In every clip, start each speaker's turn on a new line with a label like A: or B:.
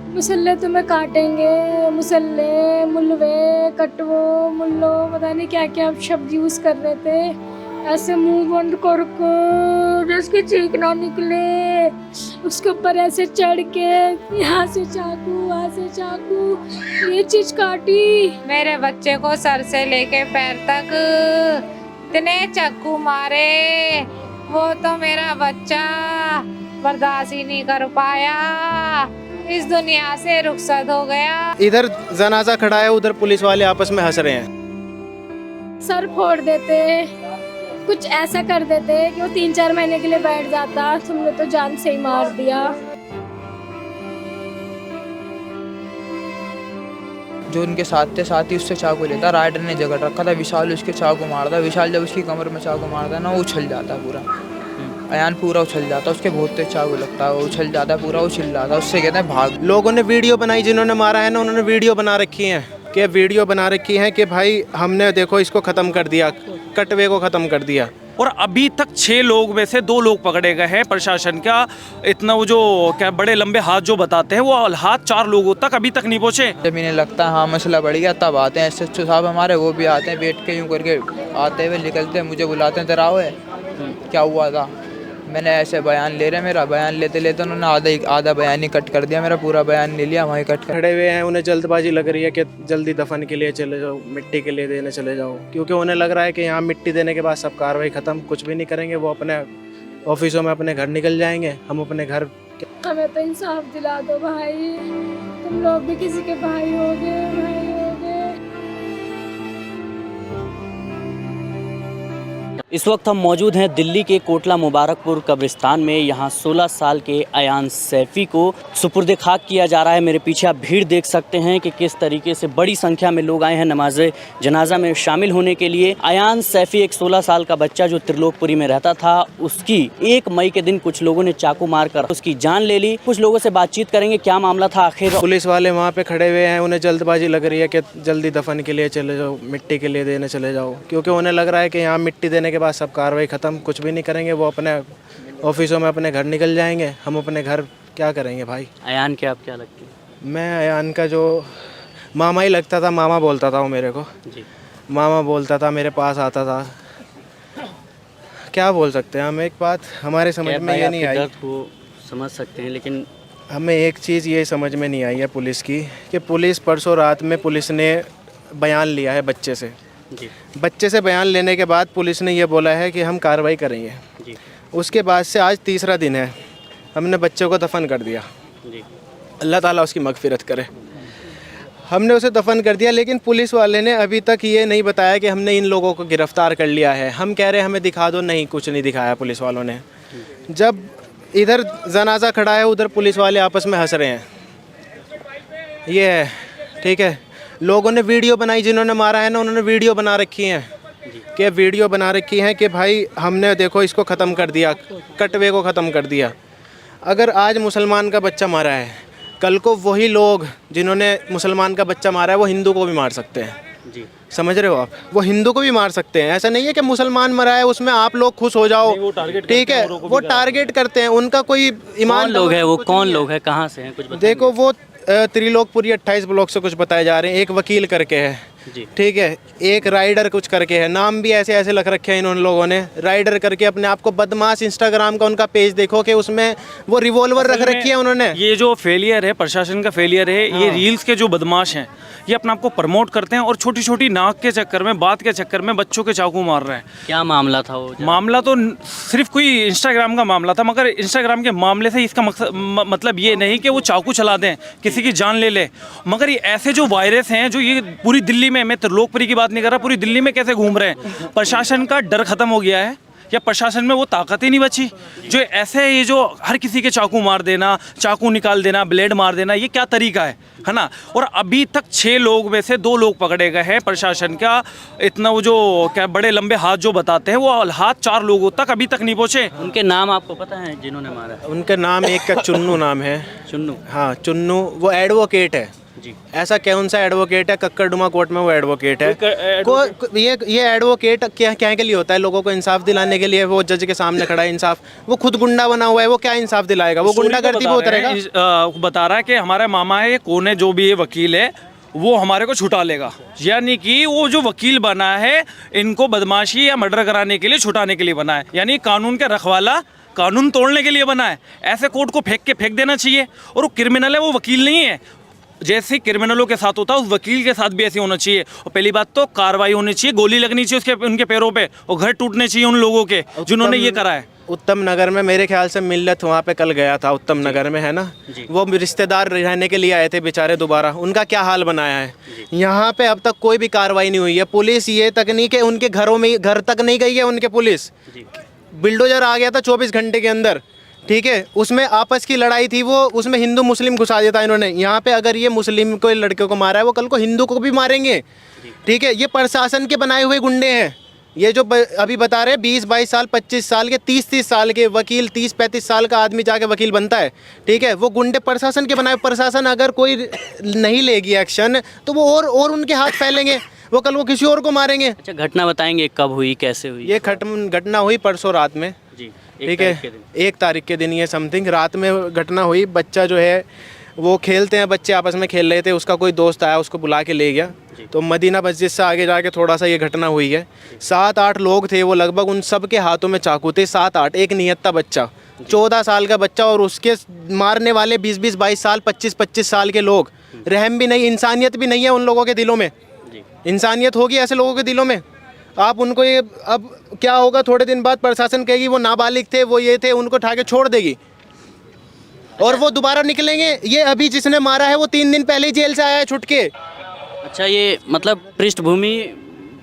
A: मुसल्ले तुम्हें काटेंगे, मुसल्ले, मुलवे, कटवो, मुल्लो, पता नहीं क्या क्या शब्द यूज़ कर रहे थे। ऐसे मुंह बंद करके उसकी चीख ना निकले, उसके ऊपर ऐसे चढ़ के यहाँ से चाकू वहाँ से चाकू, ये चीज काटी।
B: मेरे बच्चे को सर से लेके पैर तक इतने चाकू मारे, वो तो मेरा बच्चा बर्दाश्त ही नहीं कर पाया, इस दुनिया से रुखसत हो गया।
C: इधर जनाजा खड़ा है, उधर पुलिस वाले आपस में हंस रहे हैं।
A: सर फोड़ देते, कुछ ऐसा कर देते कि वो 3-4 महीने के लिए बैठ जाता। तुमने तो जान से ही मार दिया।
D: जो उनके साथ थे साथी उससे चाकू लेता, राइडर ने जगड़ रखा था, विशाल उसके चाकू मारता, विशाल जब उसकी कमर में चाकू मारता ना वो उछल जाता पूरा, अयान पूरा उछल जाता, उसके बहुत तेज चाकू लगता है, वो उछल जाता पूरा, वो चिल्लाता, उससे कहते हैं भाग।
C: लोगों ने वीडियो बनाई, जिन्होंने मारा है ना उन्होंने वीडियो बना रखी है कि वीडियो बना रखी है कि भाई हमने देखो इसको ख़त्म कर दिया, कटवे को ख़त्म कर दिया।
E: और अभी तक 6 लोग में से 2 लोग पकड़े गए हैं। प्रशासन का इतना वो जो क्या बड़े लंबे हाथ जो बताते हैं वो हाथ 4 लोगों तक अभी तक नहीं पहुँचे।
D: जब इन्हें लगता है हाँ मसला बढ़ गया तब आते हैं SHO साहब हमारे, वो भी आते हैं बैठ के यूँ करके आते हुए निकलते हैं, मुझे बुलाते हैं तेरा हुए क्या हुआ था, मैंने ऐसे बयान ले रहे, मेरा बयान लेते लेते उन्होंने आधा बयान ही कट कर दिया, मेरा पूरा बयान ले लिया, वहीं कट कर।
C: खड़े हुए हैं, उन्हें जल्दबाजी लग रही है कि जल्दी दफन के लिए चले जाओ, मिट्टी के लिए देने चले जाओ, क्योंकि उन्हें लग रहा है कि यहाँ मिट्टी देने के बाद सब कार्रवाई ख़त्म, कुछ भी नहीं करेंगे, वो अपने ऑफिसों में अपने घर निकल जाएंगे, हम अपने घर।
A: हमें तो इंसाफ दिला दो भाई, तुम लोग भी किसी के भाई होगे, भाई होगे।
F: इस वक्त हम मौजूद हैं दिल्ली के कोटला मुबारकपुर कब्रिस्तान में। यहाँ 16 साल के अयान सैफी को सुपुर्द खाक किया जा रहा है। मेरे पीछे आप भीड़ देख सकते हैं कि किस तरीके से बड़ी संख्या में लोग आए हैं नमाज जनाजा में शामिल होने के लिए। अयान सैफी एक 16 साल का बच्चा जो त्रिलोकपुरी में रहता था, उसकी 1 मई के दिन कुछ लोगों ने चाकू मारकर उसकी जान ले ली। कुछ लोगों से बातचीत करेंगे, क्या मामला था आखिर।
C: पुलिस वाले वहाँ पे खड़े हुए हैं, उन्हें जल्दबाजी लग रही है कि जल्दी दफन के लिए चले जाओ, मिट्टी के लिए देने चले जाओ, क्योंकि उन्हें लग रहा है कि यहाँ मिट्टी देने के बाद सब कार्रवाई ख़त्म, कुछ भी नहीं करेंगे, वो अपने ऑफिसों में अपने घर निकल जाएंगे, हम अपने घर क्या करेंगे भाई।
F: अयान के आप क्या लगते हैं?
C: मैं अयान का जो मामा ही लगता था, मामा बोलता था वो मेरे को
F: जी।
C: मामा बोलता था, मेरे पास आता था, क्या बोल सकते हैं हम। एक बात हमारे समझ में ये नहीं आई,
F: दर्द को समझ सकते हैं, लेकिन
C: हमें एक चीज़ ये समझ में नहीं आई है पुलिस की कि पुलिस परसों रात में पुलिस ने बयान लिया है बच्चे से
F: जी।
C: बच्चे से बयान लेने के बाद पुलिस ने ये बोला है कि हम कार्रवाई करेंगे
F: जी।
C: उसके बाद से आज तीसरा दिन है, हमने बच्चे को दफन कर दिया,
F: जी।
C: अल्लाह ताला उसकी मगफिरत करे। हमने उसे दफन कर दिया, लेकिन पुलिस वाले ने अभी तक ये नहीं बताया कि हमने इन लोगों को गिरफ़्तार कर लिया है। हम कह रहे हैं हमें दिखा दो, नहीं कुछ नहीं दिखाया पुलिस वालों ने। जब इधर जनाजा खड़ा है, उधर पुलिस वाले आपस में हंस रहे हैं। ये है, ठीक है। लोगों ने वीडियो बनाई, जिन्होंने मारा है ना उन्होंने वीडियो बना रखी हैं कि वीडियो बना रखी हैं कि भाई हमने देखो इसको ख़त्म कर दिया, कटवे को ख़त्म कर दिया। अगर आज मुसलमान का बच्चा मारा है, कल को वही लोग जिन्होंने मुसलमान का बच्चा मारा है वो हिंदू को भी मार सकते हैं।
F: जी।
C: समझ रहे हो आप, वो हिंदू को भी मार सकते हैं। ऐसा नहीं है कि मुसलमान मरा है उसमें आप लोग खुश हो जाओ, ठीक है। वो टारगेट करते हैं, उनका कोई ईमान
F: लोग है वो कौन लोग है, कहाँ से हैं, कुछ बताइए।
C: देखो वो त्रिलोकपुरी 28 ब्लॉक से कुछ बताए जा रहे हैं, एक वकील करके है, ठीक है, एक राइडर कुछ करके है, नाम भी ऐसे ऐसे लग रखे हैं इन लोगों ने, राइडर करके अपने आप को। बदमाश इंस्टाग्राम का उनका पेज देखो कि उसमें वो रिवॉल्वर रख रखी है उन्होंने।
E: ये जो फेलियर है, प्रशासन का फेलियर है, ये रील्स के जो बदमाश हैं ये अपने आप को प्रमोट करते हैं और छोटी छोटी नाक के चक्कर में, बात के चक्कर में बच्चों के चाकू मार रहे हैं।
F: क्या मामला था वो?
E: मामला तो सिर्फ कोई इंस्टाग्राम का मामला था, मगर इंस्टाग्राम के मामले से इसका मतलब ये नहीं कि वो चाकू चला दें, किसी की जान ले ले। मगर ये ऐसे जो वायरस हैं जो ये पूरी दिल्ली में, मैं त्रिलोकपुरी की बात नहीं कर रहा, पूरी दिल्ली में कैसे घूम रहे हैं। प्रशासन का डर खत्म हो गया है या प्रशासन में वो ताकत ही नहीं बची। जो ऐसे ये जो हर किसी के चाकू मार देना, चाकू निकाल देना, ब्लेड मार देना, ये क्या तरीका है ना। और अभी तक 6 लोग में से 2 लोग पकड़े गए हैं। प्रशासन का इतना वो जो क्या बड़े लंबे हाथ जो बताते हैं वो हाथ 4 लोगों तक अभी तक नहीं पहुँचे।
F: उनके नाम आपको पता है जिन्होंने मारा?
C: उनका नाम एक का चुन्नू नाम है।
F: चुन्नू?
C: हाँ चुन्नू, वो एडवोकेट है
F: जी।
C: ऐसा कौन सा एडवोकेट है कक्कड़डुमा कोर्ट में वो एडवोकेट है? ये एडवोकेट क्या क्या के लिए होता है? लोगों को इंसाफ दिलाने के लिए वो जज के सामने खड़ा है इंसाफ। वो खुद गुंडा बना हुआ है, वो क्या इंसाफ दिलाएगा? वो गुंडागर्दी बहुत रहेगा।
E: बता रहा है कि हमारा मामा है, कौन है जो भी ये वकील है वो हमारे को छुटा लेगा, यानी कि वो जो वकील बना है इनको बदमाशी या मर्डर कराने के लिए, छुटाने के लिए बना है, यानी कानून का रखवाला, कानून तोड़ने के लिए बना है। ऐसे कोर्ट को फेंक देना चाहिए। और वो क्रिमिनल है, वो वकील नहीं है। जैसे क्रिमिनलों के साथ होता है उस वकील के साथ भी ऐसे होना चाहिए। और पहली बात तो कार्रवाई होनी चाहिए, गोली लगनी चाहिए उसके उनके पैरों पे, और घर टूटने चाहिए उन लोगों के जिन्होंने ये करा है।
C: उत्तम नगर में मेरे ख्याल से मिल्लत वहाँ पे कल गया था, उत्तम नगर में, है ना? वो रिश्तेदार रहने के लिए आए थे बेचारे दोबारा, उनका क्या हाल बनाया है। यहाँ पे अब तक कोई भी कार्रवाई नहीं हुई है। पुलिस ये तकनीक है, उनके घरों में घर तक नहीं गई है उनके पुलिस। बिल्डोजर आ गया था 24 घंटे के अंदर, ठीक है? उसमें आपस की लड़ाई थी, वो उसमें हिंदू मुस्लिम घुसा दिया था इन्होंने। यहाँ पे अगर ये मुस्लिम को लड़के को मारा है, वो कल को हिंदू को भी मारेंगे, ठीक है? ये प्रशासन के बनाए हुए गुंडे हैं। ये जो अभी बता रहे हैं 20-22 साल, 25 साल के, 30-30 साल के वकील, 30-35 साल का आदमी जाके वकील बनता है, ठीक है? वो गुंडे प्रशासन के बनाए। प्रशासन अगर कोई नहीं लेगी एक्शन तो वो और उनके हाथ फैलेंगे, वो कल वो किसी और को मारेंगे।
F: अच्छा, घटना बताएंगे कब हुई, कैसे हुई?
C: ये घटना हुई परसों रात में,
F: जी,
C: ठीक है? 1 तारीख के दिन ये समथिंग रात में घटना हुई। बच्चा जो है वो खेलते हैं, बच्चे आपस में खेल रहे थे, उसका कोई दोस्त आया, उसको बुला के ले गया। तो मदीना मस्जिद से आगे जाके थोड़ा सा ये घटना हुई है। 7-8 लोग थे वो लगभग, उन सब के हाथों में चाकू थे, 7-8। एक निहत्ता बच्चा, 14 साल का बच्चा, और उसके मारने वाले 20-22 साल, 25-25 साल के लोग। रहम भी नहीं, इंसानियत भी नहीं है उन लोगों के दिलों में। इंसानियत होगी ऐसे लोगों के दिलों में? आप उनको ये, अब क्या होगा थोड़े दिन बाद प्रशासन कहेगी वो नाबालिग थे, वो ये थे, उनको उठा के छोड़ देगी और वो दोबारा निकलेंगे। ये अभी जिसने मारा है वो 3 दिन पहले ही जेल से आया है छुट के।
F: अच्छा, ये मतलब पृष्ठभूमि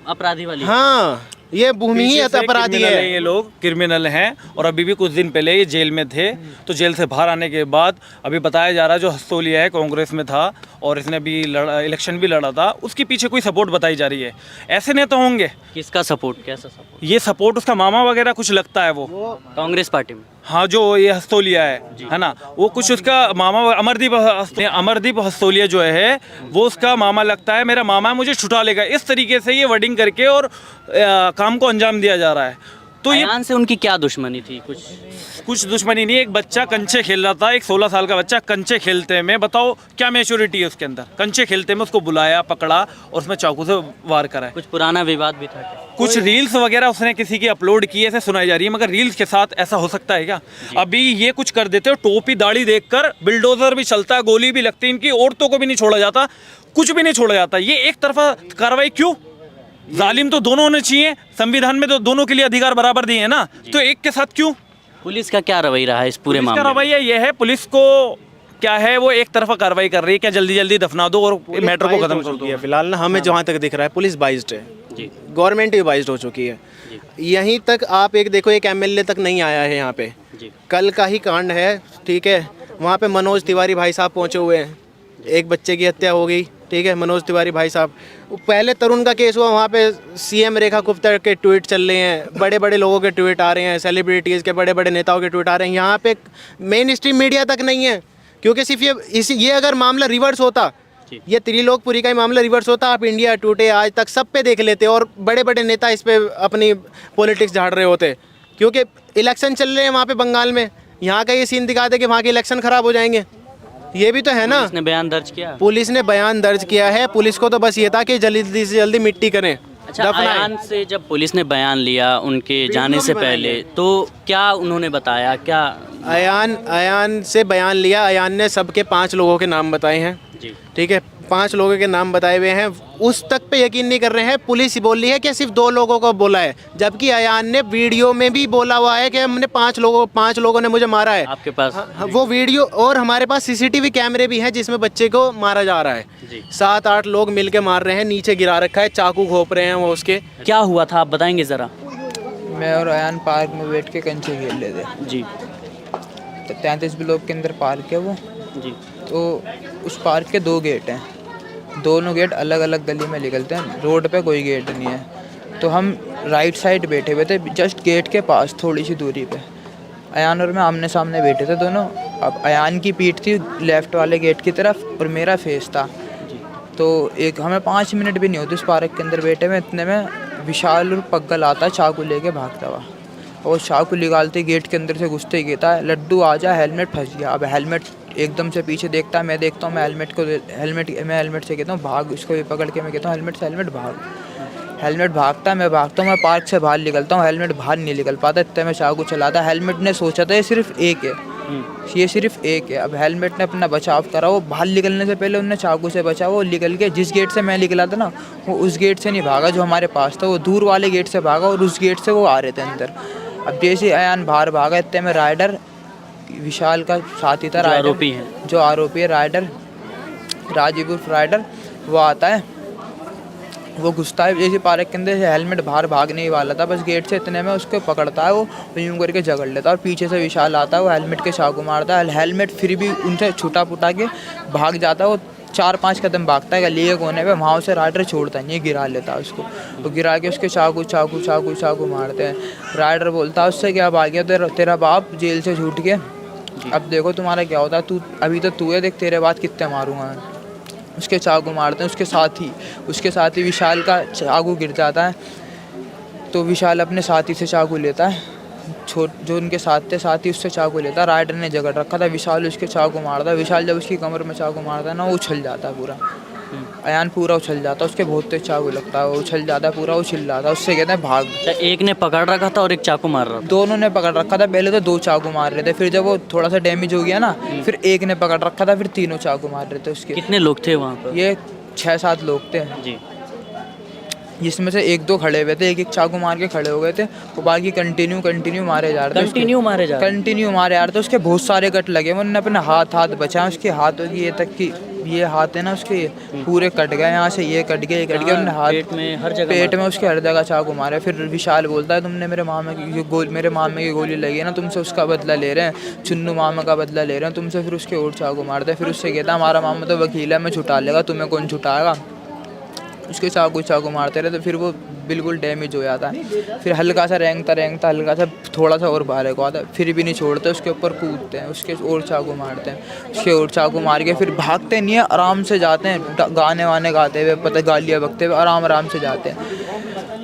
F: अपराधी वाली?
C: हाँ, ये भूमि ही अपराधी है।
E: ये लोग क्रिमिनल हैं और अभी भी कुछ दिन पहले ये जेल में थे। तो जेल से बाहर आने के बाद अभी बताया जा रहा है जो हस्तोलिया है कांग्रेस में था और इसने भी इलेक्शन भी लड़ा था, उसके पीछे कोई सपोर्ट बताई जा रही है। ऐसे नेता होंगे?
F: किसका सपोर्ट, कैसा सपोर्ट?
E: ये सपोर्ट उसका मामा वगैरह कुछ लगता है, वो
F: कांग्रेस पार्टी में।
E: हाँ, जो ये हस्तोलिया है ना, वो कुछ उसका मामा, अमरदीप हस्तोलिया जो है वो उसका मामा लगता है। मेरा मामा मुझे छुटा लेगा, इस तरीके से ये वर्डिंग करके और काम को अंजाम दिया जा रहा है। तो ये
F: अयान से उनकी क्या दुश्मनी थी?
E: कुछ दुश्मनी नहीं। एक बच्चा कंचे खेल रहा था, एक 16 साल का बच्चा कंचे खेलते में, बताओ क्या मैच्योरिटी है उसके अंदर? कंचे खेलते में उसको बुलाया, पकड़ा और उसमें चाकू से वार करा है।
F: कुछ पुराना विवाद भी था?
E: कुछ रील्स वगैरह उसने किसी की अपलोड की ऐसे सुनाई जा रही है, मगर रील्स के साथ ऐसा हो सकता है क्या? अभी ये कुछ कर देते हो, टोपी दाढ़ी देखकर बिल्डोजर भी चलता है, गोली भी लगती है, इनकी औरतों को भी नहीं छोड़ा जाता, कुछ भी नहीं छोड़ा जाता। ये एक तरफा कार्रवाई क्यों? जालिम तो दोनों होने चाहिए, संविधान में तो दोनों के लिए अधिकार बराबर दिए हैं ना, तो एक के साथ क्यों?
F: पुलिस का क्या रवैया रहा है इस पूरे मामले में?
E: रवैया ये है, पुलिस को क्या है, वो एक तरफा कार्रवाई कर रही है, क्या जल्दी जल्दी दफना दो और मैटर को खत्म कर दो।
C: फिलहाल ना हमें जहाँ तक दिख रहा है पुलिस बाइज्ड है, गवर्नमेंट भी बाइज्ड हो चुकी है। यहीं तक आप एक देखो, एक एमएलए तक नहीं आया है यहाँ पे। कल का ही कांड है, ठीक है? वहाँ पे मनोज तिवारी भाई साहब पहुँचे हुए हैं, एक बच्चे की हत्या हो गई, ठीक है? मनोज तिवारी भाई साहब, पहले तरुण का केस हुआ, वहाँ पे सीएम रेखा गुप्ता के ट्वीट चल रहे हैं, बड़े बड़े लोगों के ट्वीट आ रहे हैं, सेलिब्रिटीज़ के, बड़े बड़े नेताओं के ट्वीट आ रहे हैं। यहाँ पे मेन स्ट्रीम मीडिया तक नहीं है, क्योंकि सिर्फ ये अगर मामला रिवर्स होता, ये त्रिलोकपुरी का ही मामला रिवर्स होता, आप इंडिया टुडे, आज तक सब पे देख लेते और बड़े बड़े नेता इस पे अपनी पॉलिटिक्स झाड़ रहे होते, क्योंकि इलेक्शन चल रहे हैं वहाँ पे बंगाल में। यहाँ का ये सीन दिखा दे कि वहाँ के इलेक्शन खराब हो जाएंगे, ये भी तो है ना।
F: पुलिस ने बयान दर्ज किया?
C: पुलिस ने बयान दर्ज किया है। पुलिस को तो बस ये था कि जल्दी से जल्दी मिट्टी करें।
F: अच्छा, अयान से जब पुलिस ने बयान लिया उनके जाने से पहले, तो क्या उन्होंने बताया? क्या
C: अयान से बयान लिया, अयान ने सबके 5 लोगों के नाम बताए हैं, ठीक है? 5 लोगों के नाम बताए हुए हैं, उस तक पे यकीन नहीं कर रहे हैं। पुलिस ही बोल रही है कि सिर्फ 2 लोगों को बोला है, जबकि अयान ने वीडियो में भी बोला हुआ है कि हमने 5 लोगों ने मुझे मारा है।
F: आपके पास
C: वो वीडियो और हमारे पास सीसीटीवी कैमरे भी हैं जिसमें बच्चे को मारा जा रहा है। 7-8 लोग मिल के मार रहे हैं, नीचे गिरा रखा है, चाकू घोंप रहे हैं वो उसके।
F: क्या हुआ था आप बताएंगे ज़रा?
D: मैं और अयान पार्क में बैठ के कंचे खेल रहे थे
F: जी।
D: तो 33 ब्लॉक के अंदर पार्क है वो
F: जी।
D: तो उस पार्क के 2 गेट हैं, दोनों गेट अलग अलग गली में निकलते हैं, रोड पे कोई गेट नहीं है। तो हम राइट साइड बैठे हुए थे, जस्ट गेट के पास थोड़ी सी दूरी पे। अयान और मैं आमने सामने बैठे थे दोनों। अब अयान की पीठ थी लेफ़्ट वाले गेट की तरफ और मेरा फेस था। तो एक हमें 5 मिनट भी नहीं होते उस पार्क के अंदर बैठे में, इतने में विशाल और पग्गल आता है चाकू लेके भागता हुआ, और चाकू निकालते गेट के अंदर से घुसते ही कहता है लड्डू आ जा, हेलमेट फंस गया। अब हेलमेट एकदम से पीछे देखता है, मैं देखता हूँ, मैं हेलमेट से कहता हूँ भाग, उसको भी पकड़ के मैं कहता हूँ हेलमेट भाग। हेलमेट भागता है, मैं भागता हूँ, मैं पार्क से बाहर निकलता हूँ, हेलमेट बाहर नहीं निकल पाता, इतने में चाकू चलाता। हेलमेट ने सोचा था ये सिर्फ एक है, ये सिर्फ एक है। अब हेलमेट ने अपना बचाव करा, वो बाहर निकलने से पहले उनने चाकू से बचा, वो निकल के जिस गेट से मैं निकला था ना, वो उस गेट से नहीं भागा जो हमारे पास था, वो दूर वाले गेट से भागा, और उस गेट से वो आ रहे थे अंदर। अब जैसे अयान बाहर भागा, इतने में राइडर, विशाल का साथी था, जो आरोपी है राइडर, राजीव उर्फ राइडर, वो आता है, वो घुसता है जैसे पार्क के अंदर, हेलमेट बाहर भागने ही वाला था, बस गेट से इतने में उसको पकड़ता है, वो यूँ करके झगड़ लेता है, और पीछे से विशाल आता है, वो हेलमेट के चाकू मारता है। हेलमेट फिर भी उनसे छुटा पुटा के भाग जाता है, वो 4-5 कदम भागता है गली के कोने पे, वहाँ उसे राइडर छोड़ता नहीं, गिरा लेता है उसको, तो गिरा के उसके चाकू मारते हैं। राइडर बोलता है उससे, क्या भाग गया तेरा बाप जेल से छूट के, अब देखो तुम्हारा क्या होता है, तू अभी तो तू है, देख तेरे बाद कितने मारूंगा मैं। उसके चाकू मारते हैं, उसके साथ ही विशाल का चाकू गिर जाता है, तो विशाल अपने साथी से चाकू लेता है, जो उनके साथ थे साथी उससे चाकू लेता है। राइडर ने जगड़ रखा था, विशाल उसके चाकू मारता है, विशाल जब उसकी कमर में चाकू मारता है ना, वो उछल जाता है पूरा, अयान पूरा उछल जाता है, उसके बहुत तेज चाकू लगता है, वो उछल जाता है पूरा, वो चिल्लाता है, उससे कहते हैं भाग।
F: एक ने पकड़ रखा था और एक चाकू मार रहा था?
D: दोनों ने पकड़ रखा था, पहले तो 2 चाकू मार रहे थे, फिर जब वो थोड़ा सा डैमेज हो गया ना, फिर एक ने पकड़ रखा था, फिर 3 चाकू मार रहे थे उसके।
F: कितने लोग थे वहाँ पर?
D: ये 6-7 लोग थे
F: जी,
D: जिसमें से 1-2 खड़े हुए थे, एक चाकू मार के खड़े हो गए थे, वो बाकी कंटिन्यू मारे जा रहे थे, कंटिन्यू मारे जा रहे थे। उसके बहुत सारे कट लगे, उन्होंने अपने हाथ बचाए, उसके हाथों की ये तक कि ये हाथ है ना उसके पूरे कट गए, यहाँ से ये कट गए, उन्होंने हाथ
F: पेट में हर जगह,
D: पेट में उसके हर जगह चाकू मारे। फिर विशाल बोलता है तुमने मेरे मामे की गोली लगी है ना, तुमसे उसका बदला ले रहे हैं, चुन्नू मामा का बदला ले रहे हैं तुमसे। फिर उसके और चाकू मारते हैं, फिर उससे कहता है हमारा मामा तो वकील है, मैं छुटा लेगा, तुम्हें कौन छुटाएगा। उसके चाकू मारते रहे, तो फिर वो बिल्कुल डैमेज हो जाता है। फिर हल्का सा रेंगता हल्का सा थोड़ा सा और बाहर को आता है, फिर भी नहीं छोड़ते, उसके ऊपर कूदते हैं, उसके और चाकू मारते हैं, उसके और चाकू मार के फिर भागते नहीं है, आराम से जाते हैं, गाने वाने गाते हुए, पता गालियाँ बकते हुए आराम से जाते हैं।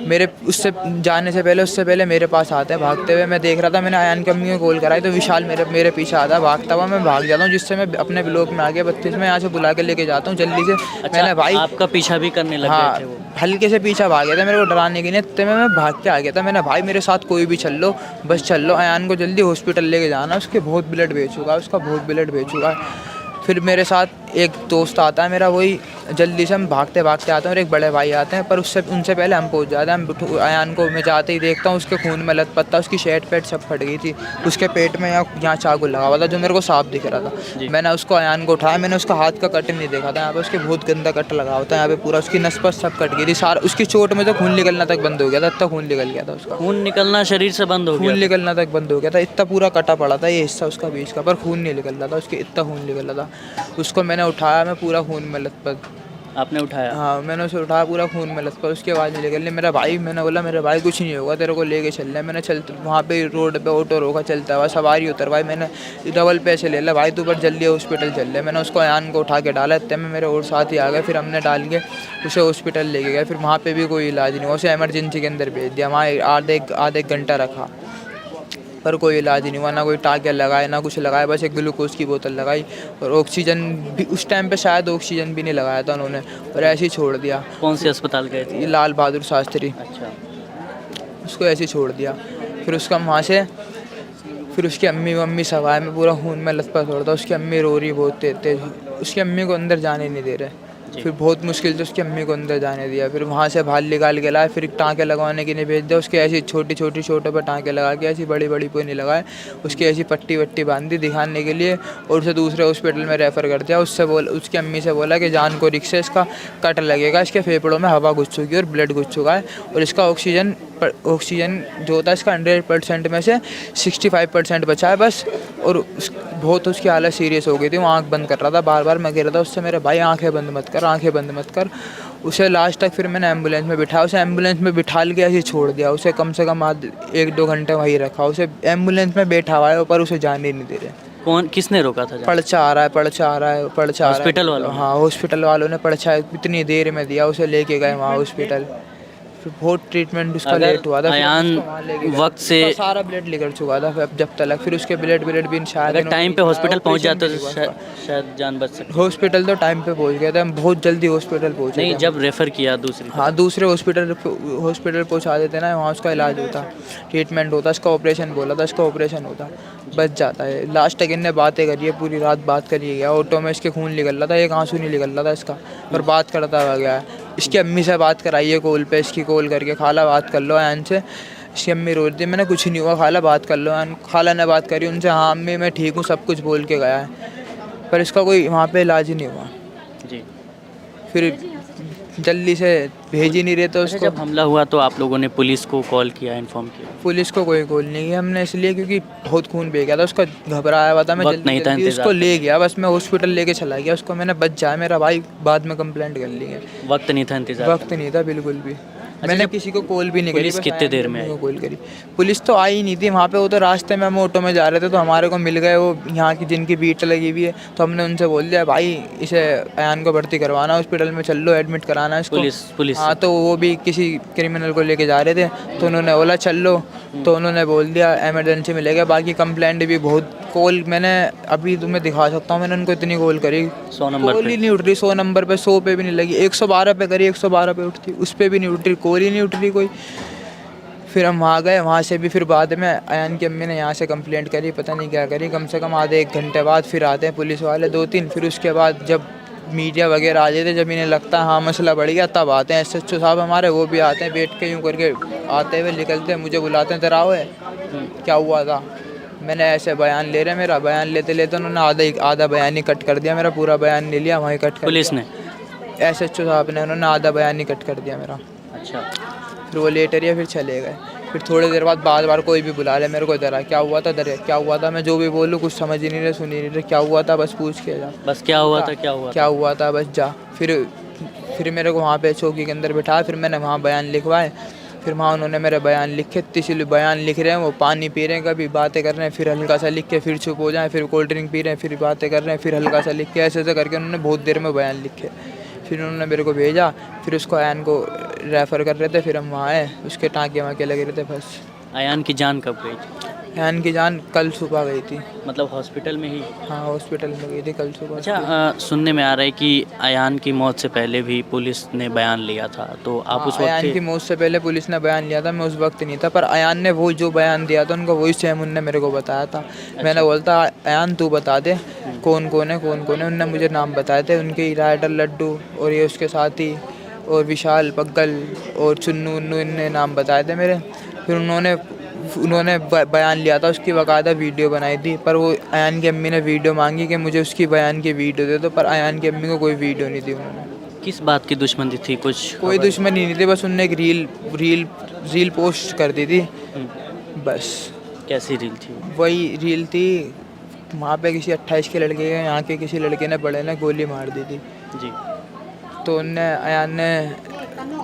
D: मेरे उससे पहले मेरे पास आते हैं भागते हुए। मैं देख रहा था, मैंने अयान की अम्मी को कॉल कराई, तो विशाल मेरे पीछे आता है भागता हुआ, मैं भाग जाता हूँ, जिससे मैं अपने ब्लॉक में आ गया 32 में, यहाँ से बुला के लेके जाता हूँ जल्दी से।
F: अच्छा,
D: मैंने भाई
F: आपका पीछा भी करने लग गए थे वो?
D: हल्के से पीछा भाग गया था, मेरे को डराने के लिए, इतने में मैं भाग के आ गया था। मैंने भाई मेरे साथ कोई भी चल लो, बस चल लो, अयान को जल्दी हॉस्पिटल लेके जाना, उसके बहुत ब्लड बह चुका है। फिर मेरे साथ एक दोस्त आता है मेरा, वही जल्दी से हम भागते आते हैं, और एक बड़े भाई आते हैं, पर उनसे पहले हम पहुंच जाते हैं। हम अयान को मैं जाते ही देखता हूँ उसके खून में लथपथ था, उसकी शर्ट पेट सब फट गई थी, उसके पेट में यहाँ चाकू लगा हुआ था जो मेरे को साफ दिख रहा था। मैंने उसको अयान को उठाया, मैंने उसका हाथ का कट नहीं देखा था, यहाँ पे उसके बहुत गंदा कट लगा होता है, यहाँ पे पूरा उसकी नस-पस सब कट गई थी, सारा उसकी चोट में तो खून निकलना तक बंद हो गया था, इतना खून निकल गया था उसका,
F: खून निकलना शरीर से बंद हो गया,
D: खून निकलना तक बंद हो गया था, इतना पूरा कटा पड़ा था ये हिस्सा उसका बीच का, पर खून नहीं निकल रहा था उसके, इतना खून निकल रहा था। उसको मैंने उठाया, मैं पूरा खून में लथपथ।
F: आपने उठाया?
D: हाँ, मैंने उसे उठाया, पूरा खून में लथपथ, उसके बाद नहीं निकलने। मैंने बोला मेरे भाई कुछ नहीं होगा, तेरे को लेके चल रहे। मैंने वहाँ पे रोड पे ऑटो रोका, चलता हुआ सवारी उतरवाई, मैंने डबल पैसे ले लिया, भाई तू पर जल्दी हॉस्पिटल चल रहे। मैंने उसको अयान को उठा के डाला, इतने में मेरे और साथी आ गए, फिर हमने डाल के उसे हॉस्पिटल लेके गए। फिर वहाँ पर भी कोई इलाज नहीं हुआ, उसे एमरजेंसी के अंदर भेज दिया, वहाँ आधे एक घंटा रखा, पर कोई इलाज नहीं हुआ, ना कोई टाँके लगाए ना कुछ लगाया, बस एक ग्लूकोज की बोतल लगाई, और ऑक्सीजन भी उस टाइम पे शायद ऑक्सीजन भी नहीं लगाया था उन्होंने, और ऐसे ही छोड़ दिया।
F: कौन से अस्पताल गए थे?
D: लाल बहादुर शास्त्री।
F: अच्छा,
D: उसको ऐसे ही छोड़ दिया। फिर उसका वहाँ से फिर उसकी अम्मी सब आए, मैं पूरा खून में लथपथ हो रहा था, उसकी अम्मी रो रही बहुत तेज, उसकी अम्मी को अंदर जाने नहीं दे रहे। फिर बहुत मुश्किल से उसकी अम्मी को अंदर जाने दिया, फिर वहाँ से बाहर निकाल के लाए, फिर टाँके लगवाने के लिए भेज दिया। उसके ऐसी छोटे पर टाँके लगा के, ऐसी बड़ी पे नहीं लगाए, उसकी ऐसी पट्टी बांधी दिखाने के लिए, और उसे दूसरे हॉस्पिटल में रेफ़र कर दिया। उसकी अम्मी से बोला कि जान को रिक्शे इसका कट लगेगा, इसके फेफड़ों में हवा घुस चुकी है और ब्लड घुस चुका है, और इसका ऑक्सीजन जो होता है इसका 100% में से 65% बचा है बस, और बहुत उसकी हालत सीरियस हो गई थी। वो आँख बंद कर रहा था, बार मैं कह रहा था उससे, मेरे भाई आंखें बंद मत कर। उसे लास्ट तक फिर मैंने एम्बुलेंस में बिठाया, उसे एम्बुलेंस में बिठा के ऐसे छोड़ दिया, उसे कम से कम 1-2 घंटे वहीं रखा, उसे एम्बुलेंस में बैठा हुआ है, पर उसे जाने नहीं दे रहे।
F: कौन किसने रोका था?
D: पर्चा आ रहा है, पर्चा आ रहा है, पर्चा आ रहा है।
F: हॉस्पिटल वालों ने?
D: हाँ, हॉस्पिटल वालों ने पर्चा इतनी देर में दिया, उसे लेके गए वहाँ हॉस्पिटल। फिर बहुत ट्रीटमेंट उसका
F: अगर
D: लेट हुआ था। फिर
F: अयान
D: उसको वहाँ लेके गए।
F: वक्त से-
D: उसका सारा ब्लड निकल चुका था फिर जब तक, फिर उसके ब्लड भी शायद
F: अगर टाइम पे हॉस्पिटल पहुंच जाते तो
D: ऑपरेशन भी नहीं हुआ
F: शायद जान बच सकती।
D: उसका। हॉस्पिटल तो टाइम पे पहुंच गए थे हम, बहुत जल्दी हॉस्पिटल पहुंचे
F: नहीं,
D: थे।
F: जब रेफर किया दूसरी
D: हाँ, दूसरे हॉस्पिटल पहुंचा देते ना, वहाँ उसका इलाज होता, ट्रीटमेंट होता, इसका ऑपरेशन बोला था, इसका ऑपरेशन होता, बच जाता है। लास्ट तक इनने बातें करी है, पूरी रात बात करी गया। ऑटो में इसके खून निकल रहा था, एक आंसू नहीं निकल रहा था इसका, पर बात करता हुआ गया है। इसकी अम्मी से बात कराई है कॉल पे, इसकी कॉल करके, खाला बात कर लो अयान से। इसकी अम्मी रो रही थी, मैंने कुछ नहीं हुआ खाला, बात कर लो अयान। खाला ने बात करी उनसे, हाँ अम्मी मैं ठीक हूँ, सब कुछ बोल के गया है, पर इसका कोई वहाँ पे इलाज ही नहीं हुआ।
F: जी।
D: फिर जल्दी से भेज ही नहीं रहे तो
F: अच्छा,
D: उसको।
F: जब हमला हुआ तो आप लोगों ने पुलिस को कॉल किया, इन्फॉर्म किया?
D: पुलिस को कोई कॉल नहीं किया हमने, इसलिए क्योंकि बहुत खून बह गया था उसका, घबराया हुआ था। मैं
F: वक्त नहीं था
D: जल्दी
F: इंतजार
D: उसको ले गया, बस मैं हॉस्पिटल लेके चला गया उसको, मैंने बच जाए मेरा भाई, बाद में कंप्लेंट कर ली है।
F: वक्त नहीं था इंतजार?
D: वक्त नहीं था बिल्कुल भी। मैंने
F: जब
D: किसी को कॉल भी नहीं करी।
F: पुलिस
D: बस
F: कितने
D: आया
F: देर
D: नहीं,
F: में आई?
D: को कॉल करी। पुलिस तो आई नहीं थी वहाँ पे, वो तो रास्ते में हम ऑटो में जा रहे थे तो हमारे को मिल गए वो यहाँ की जिनकी बीट लगी हुई है, तो हमने उनसे बोल दिया भाई इसे अयान को भर्ती करवाना हॉस्पिटल में, चल लो एडमिट कराना है इसको।
F: पुलिस
D: हाँ, तो वो भी किसी क्रिमिनल को लेके जा रहे थे, तो उन्होंने बोला चल लो, तो उन्होंने बोल दिया एमरजेंसी में ले गया। बाकी कंप्लेंट भी बहुत, कॉल मैंने अभी तुम्हें दिखा सकता हूँ, मैंने उनको इतनी कॉल करी,
F: 100 नंबर
D: कॉल ही नहीं उठ रही। 100 नंबर पे, 100 पे भी नहीं लगी, 112 पे करी, 112 पे उठती, उस पे भी नहीं उठ रही, कॉल ही नहीं उठ रही कोई। फिर हम वहाँ गए, वहाँ से भी फिर बाद में अयान की अम्मी ने यहाँ से कंप्लेंट करी, पता नहीं क्या करी, कम से कम आधे 1 घंटे बाद फिर आते हैं पुलिस वाले 2-3। फिर उसके बाद जब मीडिया वगैरह आ जाते, जब इन्हें लगता है हाँ मसला बढ़ गया, तब आते हैं SHO साहब हमारे, वो भी आते हैं, बैठ के यूँ करके आते हुए निकलते हैं, मुझे बुलाते हैं, तेरा आओ है क्या हुआ था। मैंने ऐसे बयान ले रहे, मेरा बयान लेते लेते उन्होंने आधा बयान ही कट कर दिया, मेरा पूरा बयान नहीं लिया, वहीं कट कर
F: पुलिस ने?
D: SHO साहब ने, उन्होंने आधा बयान ही कट कर दिया मेरा।
F: अच्छा।
D: फिर वो लेटर या फिर चले गए। फिर थोड़ी देर बाद बार कोई भी बुला ले मेरे को, इधर आ, क्या हुआ था, इधर क्या हुआ था, मैं जो भी बोलूँ कुछ समझ ही नहीं रहे, सुन ही नहीं रहे, क्या हुआ था बस पूछ के जा,
F: बस क्या हुआ था, क्या हुआ था?
D: क्या हुआ था बस जा। फिर मेरे को वहाँ पे चौकी के अंदर बिठाया, फिर मैंने वहाँ बयान लिखवाए, फिर वहाँ उन्होंने मेरे बयान लिखे, इसीलिए बयान लिख रहे हैं, वो पानी पी रहे हैं, कभी बातें कर रहे हैं, फिर हल्का सा लिख के फिर चुप हो जाए, फिर कोल्ड ड्रिंक पी रहे हैं, फिर बातें कर रहे हैं, फिर हल्का सा लिख के, ऐसे ऐसे करके उन्होंने बहुत देर में बयान लिखे। फिर उन्होंने मेरे को भेजा, फिर उसको अयान को रेफ़र कर रहे थे, फिर हम वहाँ आए, उसके टाँके वाँके लगे रहते बस।
F: अयान की जान कब गई थी?
D: अयान की जान कल सुबह गई थी।
F: मतलब हॉस्पिटल में ही?
D: हाँ, हॉस्पिटल में गई थी कल सुबह।
F: अच्छा, सुनने में आ रहा है कि अयान की मौत से पहले भी पुलिस ने बयान लिया था, तो आप उस वक्त
D: अयान की मौत से पहले पुलिस ने बयान लिया था, मैं उस वक्त नहीं था, पर अयान ने वो जो बयान दिया था उनका वही सेम उनने मेरे को बताया था। मैंने बोलता अयान तू बता दे कौन कौन है। उनने मुझे नाम बताए थे, उनके राइडर लड्डू और ये उसके साथी और विशाल पग्गल और चुन्नू उन्नू, इनने नाम बताए थे मेरे। फिर उन्होंने बयान लिया था, उसकी बाकायदा वीडियो बनाई थी, पर वो अयान की अम्मी ने वीडियो मांगी कि मुझे उसकी बयान की वीडियो दे दो, पर अयान की अम्मी को कोई वीडियो नहीं दी उन्होंने।
F: किस बात की दुश्मनी थी? कुछ
D: कोई दुश्मनी नहीं थी, बस उनने एक रील पोस्ट कर दी थी बस।
F: कैसी रील थी?
D: वही रील थी, वहाँ पे किसी 28 के लड़के के, यहाँ के किसी लड़के ने बड़े ने गोली मार दी थी।
F: जी।
D: तो अयान ने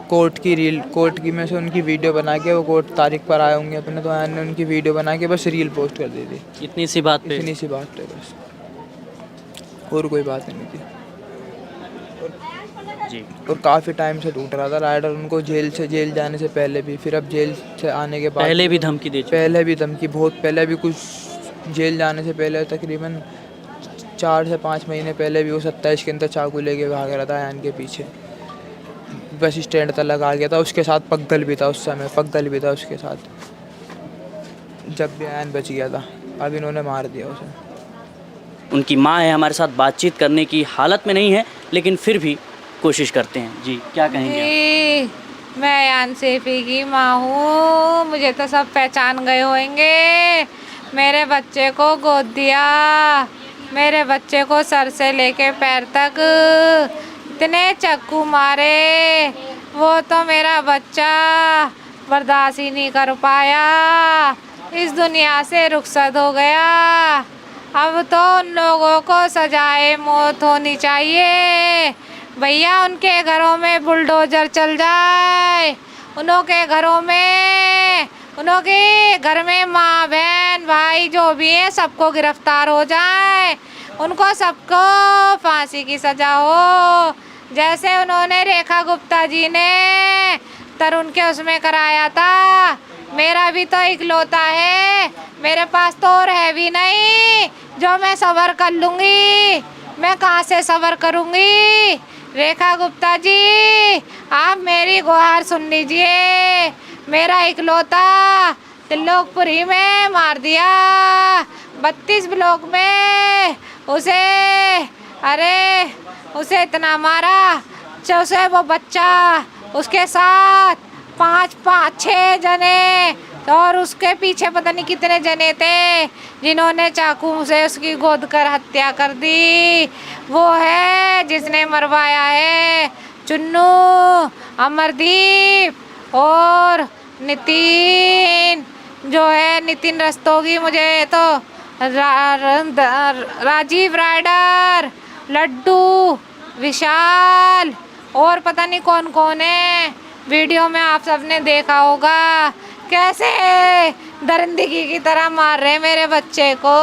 D: कोर्ट की में से उनकी वीडियो बना के, वो कोर्ट तारीख पर आए होंगे अपने, तो अयान ने उनकी वीडियो बना के बस रील पोस्ट कर दी थी।
F: इतनी सी बात पे?
D: इतनी सी बात पे बस, और कोई बात नहीं थी।
F: जी।
D: और काफ़ी टाइम से ढूंढ रहा था राइडर उनको, जेल जाने से पहले भी, फिर अब जेल से आने के बाद
F: पहले भी धमकी दे चुके?
D: पहले भी धमकी, बहुत पहले भी, कुछ जेल जाने से पहले तकरीबन 4 से 5 महीने पहले भी वो 27 के अंदर चाकू लेके भाग रहा था अयान के पीछे, बस स्टैंड तक आ गया था। उसके साथ पग्गल भी था, उस समय पग्गल भी था उसके साथ, जब भी अयान बच गया था। अब इन्होंने मार दिया उसे।
F: उनकी माँ है, हमारे साथ बातचीत करने की हालत में नहीं है, लेकिन फिर भी कोशिश करते हैं। जी, क्या कहेंगे आप?
B: जी, मैं अयान सैफी की माँ हूँ, मुझे तो सब पहचान गए होंगे। मेरे बच्चे को गोद दिया, मेरे बच्चे को सर से लेके पैर तक इतने चाकू मारे, वो तो मेरा बच्चा बर्दाश्त ही नहीं कर पाया, इस दुनिया से रुखसत हो गया। अब तो उन लोगों को सजाए मौत होनी चाहिए भैया, उनके घरों में बुलडोजर चल जाए, उन्हों के घरों में उनके घर में माँ बहन भाई जो भी है सबको गिरफ्तार हो जाए, उनको सबको फांसी की सजा हो, जैसे उन्होंने रेखा गुप्ता जी ने तरुण के उसमें कराया था। मेरा भी तो इकलौता है, मेरे पास तो और है भी नहीं जो मैं सबर कर लूँगी, मैं कहाँ से सबर करूँगी। रेखा गुप्ता जी आप मेरी गुहार सुन लीजिए, मेरा इकलौता त्रिलोकपुरी में मार दिया, 32 ब्लॉक में उसे, अरे उसे इतना मारा, उसे वो बच्चा उसके साथ 5-6 जने और उसके पीछे पता नहीं कितने जने थे जिन्होंने चाकू से उसकी गोद कर हत्या कर दी। वो है जिसने मरवाया है चुन्नू, अमरदीप और नितिन, जो है नितिन रस्तोगी, मुझे तो राजीव राइडर, लड्डू, विशाल और पता नहीं कौन कौन है। वीडियो में आप सबने देखा होगा कैसे दरिंदगी की तरह मार रहे मेरे बच्चे को।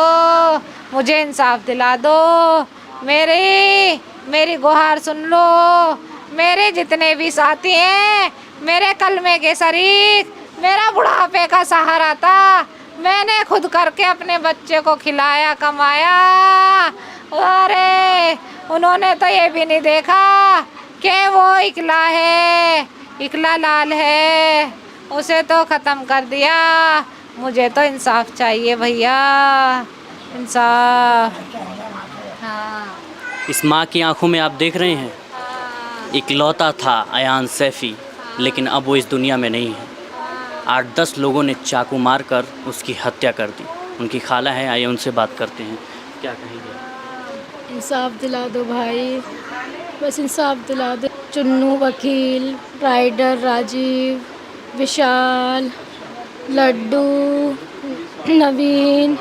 B: मुझे इंसाफ दिला दो, मेरी गुहार सुन लो। मेरे जितने भी साथी हैं, मेरे कलमे के शरीक, मेरा बुढ़ापे का सहारा था, मैंने खुद करके अपने बच्चे को खिलाया कमाया। अरे उन्होंने तो ये भी नहीं देखा कि वो इकला है, इकला लाल है, उसे तो ख़त्म कर दिया। मुझे तो इंसाफ चाहिए भैया, इंसाफ। हाँ
F: इस माँ की आंखों में आप देख रहे हैं, इकलौता था अयान सैफी, लेकिन अब वो इस दुनिया में नहीं है। 8-10 लोगों ने चाकू मारकर उसकी हत्या कर दी। उनकी खाला है, आइए उनसे बात करते हैं, क्या कहेंगे।
A: इंसाफ दिला दो भाई, बस इंसाफ दिला दो। चुन्नू वकील, राइडर राजीव, विशाल, लड्डू, नवीन,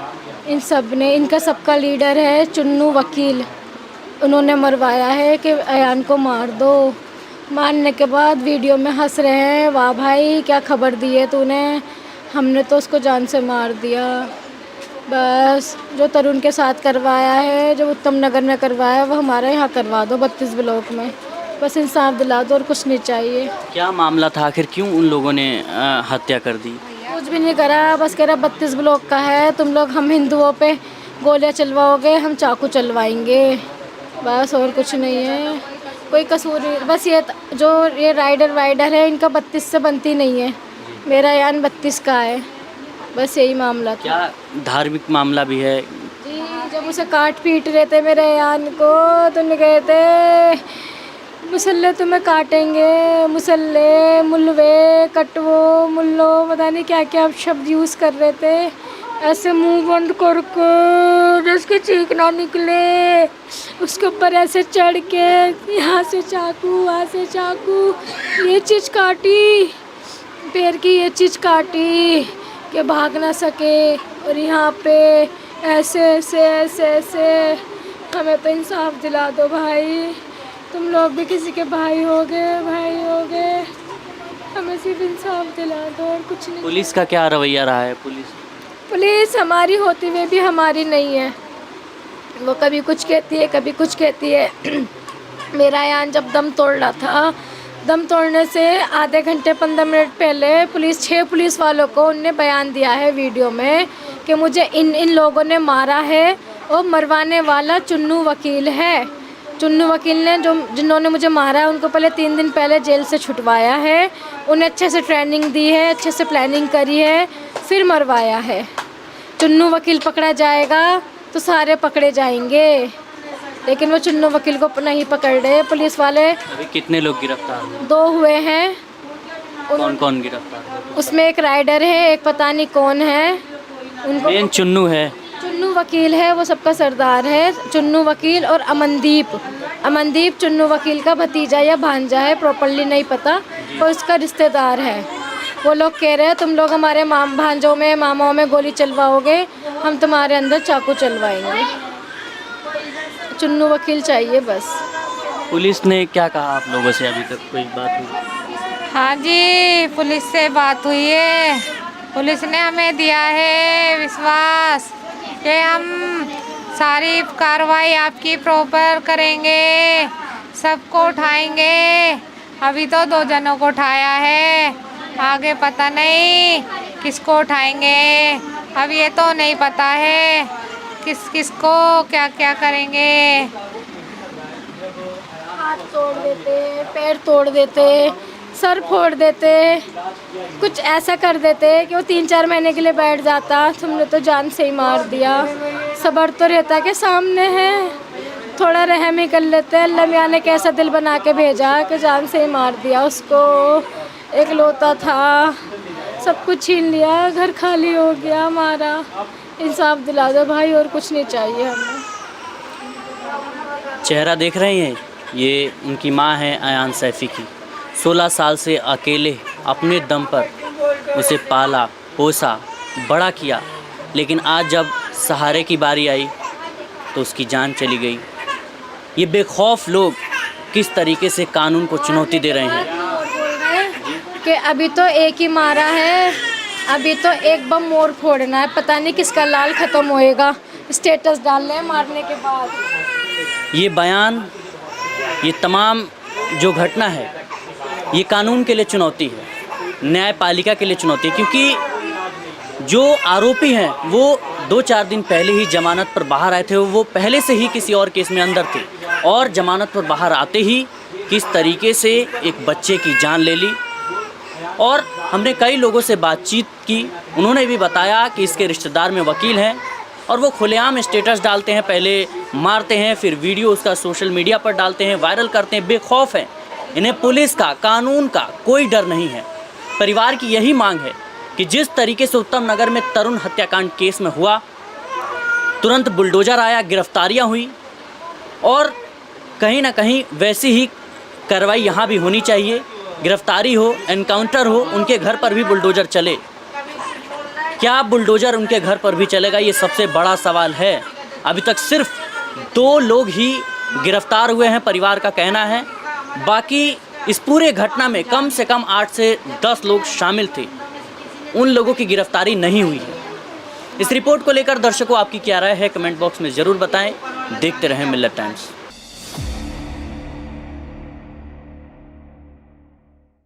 A: इन सब ने, इनका सबका लीडर है चुन्नू वकील। उन्होंने मरवाया है कि अयान को मार दो। मारने के बाद वीडियो में हंस रहे हैं, वाह भाई क्या खबर दी है तूने, हमने तो उसको जान से मार दिया। बस जो तरुण के साथ करवाया है, जो उत्तम नगर में करवाया है, वो हमारे यहाँ करवा दो 32 ब्लॉक में। बस इंसाफ दिला दो और कुछ नहीं चाहिए।
F: क्या मामला था आखिर, क्यों उन लोगों ने हत्या कर दी।
A: कुछ भी नहीं करा, बस कह रहा 32 ब्लॉक का है, तुम लोग हम हिंदुओं पे गोलियां चलवाओगे, हम चाकू चलवाएंगे, बस और कुछ नहीं है। कोई कसूर नहीं, बस ये जो ये राइडर है इनका 32 से बनती नहीं है, मेरा यान 32 का है, बस यही मामला था।
F: क्या धार्मिक मामला भी है।
A: जी जब उसे काट पीट रहे थे मेरे यान को, तो उन्हें कहे थे मुसल्ले तुम्हें काटेंगे, मुसल्ले, मुल्वे, कटवो, मुल्लो, पता नहीं क्या क्या शब्द यूज़ कर रहे थे। ऐसे मुंह बंद करके जिसकी चीख ना निकले, उसके ऊपर ऐसे चढ़ के यहाँ से चाकू वहाँ से चाकू, ये चीज़ काटी, पैर की ये चीज़ काटी कि भाग ना सके, और यहाँ पे ऐसे ऐसे ऐसे ऐसे। हमें तो इंसाफ दिला दो भाई, तुम लोग भी किसी के भाई हो गए, हमें सिर्फ इंसाफ दिला दो और कुछ नहीं।
F: पुलिस का क्या रवैया रहा है। पुलिस
A: हमारी होती हुई भी हमारी नहीं है, वो कभी कुछ कहती है कभी कुछ कहती है। मेरा यान जब दम तोड़ रहा था, दम तोड़ने से आधे घंटे 15 मिनट पहले 6 पुलिस वालों को उनने बयान दिया है वीडियो में कि मुझे इन लोगों ने मारा है, और मरवाने वाला चुन्नू वकील है। चुन्नू वकील ने जिन्होंने मुझे मारा है उनको पहले 3 दिन पहले जेल से छुटवाया है, उन्हें अच्छे से ट्रेनिंग दी है, अच्छे से प्लानिंग करी है, फिर मरवाया है। चुन्नू वकील पकड़ा जाएगा तो सारे पकड़े जाएंगे, लेकिन वो चुन्नू वकील को नहीं पकड़ रहे पुलिस वाले।
F: अभी कितने लोग गिरफ्तार हुए।
A: 2 हुए हैं।
F: कौन कौन गिरफ्तार हुए।
A: उसमें एक राइडर है, एक पता नहीं कौन है। उनको
F: मेन चुन्नू है,
A: चुन्नू वकील है, वो सबका सरदार है। चुन्नू वकील और अमनदीप चुन्नू वकील का भतीजा या भांजा है, प्रॉपर्ली नहीं पता, और उसका रिश्तेदार है। वो लोग कह रहे हैं तुम लोग हमारे भांजों में मामाओं में गोली चलवाओगे, हम तुम्हारे अंदर चाकू चलवाएंगे। चुन्नू वकील चाहिए बस।
F: पुलिस ने क्या कहा आप लोगों से, अभी तक कोई बात हुई।
B: हाँ जी पुलिस से बात हुई है, पुलिस ने हमें दिया है विश्वास कि हम सारी कार्रवाई आपकी प्रॉपर करेंगे, सबको उठाएंगे। अभी तो 2 जनों को उठाया है, आगे पता नहीं किसको उठाएंगे। अब ये तो नहीं पता है किसको क्या क्या करेंगे।
A: हाथ तोड़ देते, पैर तोड़ देते, सर फोड़ देते, कुछ ऐसा कर देते कि वो 3-4 महीने के लिए बैठ जाता। तुमने तो जान से ही मार दिया। सब्र तो रहता कि सामने है, थोड़ा रहम ही कर लेते। अल्लाह मियाँ ने कैसा दिल बना के भेजा कि जान से ही मार दिया उसको। एक लौता था, सब कुछ छीन लिया, घर खाली हो गया हमारा। इंसाफ दिला दो भाई, और कुछ नहीं चाहिए हमें।
F: चेहरा देख रहे हैं, ये उनकी माँ है अयान सैफ़ी की। 16 साल से अकेले अपने दम पर उसे पाला पोसा बड़ा किया, लेकिन आज जब सहारे की बारी आई तो उसकी जान चली गई। ये बेखौफ लोग किस तरीके से कानून को चुनौती दे रहे हैं
A: कि अभी तो एक ही मारा है, अभी तो एक बम और फोड़ना है, पता नहीं किसका लाल ख़त्म होएगा। स्टेटस डाल रहे हैं मारने के बाद।
F: ये बयान, ये तमाम जो घटना है, ये कानून के लिए चुनौती है, न्यायपालिका के लिए चुनौती है, क्योंकि जो आरोपी हैं वो 2-4 दिन पहले ही जमानत पर बाहर आए थे। वो पहले से ही किसी और केस में अंदर थे और जमानत पर बाहर आते ही किस तरीके से एक बच्चे की जान ले ली। और हमने कई लोगों से बातचीत की, उन्होंने भी बताया कि इसके रिश्तेदार में वकील हैं और वो खुलेआम स्टेटस डालते हैं, पहले मारते हैं, फिर वीडियो उसका सोशल मीडिया पर डालते हैं, वायरल करते हैं, बेखौफ हैं। इन्हें पुलिस का, कानून का कोई डर नहीं है। परिवार की यही मांग है कि जिस तरीके से उत्तम नगर में तरुण हत्याकांड केस में हुआ, तुरंत बुलडोज़र आया, गिरफ्तारियां हुई और कहीं ना कहीं वैसी ही कार्रवाई यहाँ भी होनी चाहिए। गिरफ्तारी हो, एनकाउंटर हो, उनके घर पर भी बुलडोज़र चले। क्या बुलडोज़र उनके घर पर भी चलेगा, ये सबसे बड़ा सवाल है। अभी तक सिर्फ 2 लोग ही गिरफ्तार हुए हैं, परिवार का कहना है। बाकी इस पूरे घटना में कम से कम 8 से 10 लोग शामिल थे, उन लोगों की गिरफ्तारी नहीं हुई है। इस रिपोर्ट को लेकर दर्शकों आपकी क्या राय है, कमेंट बॉक्स में ज़रूर बताएं। देखते रहें मिल्लत टाइम्स।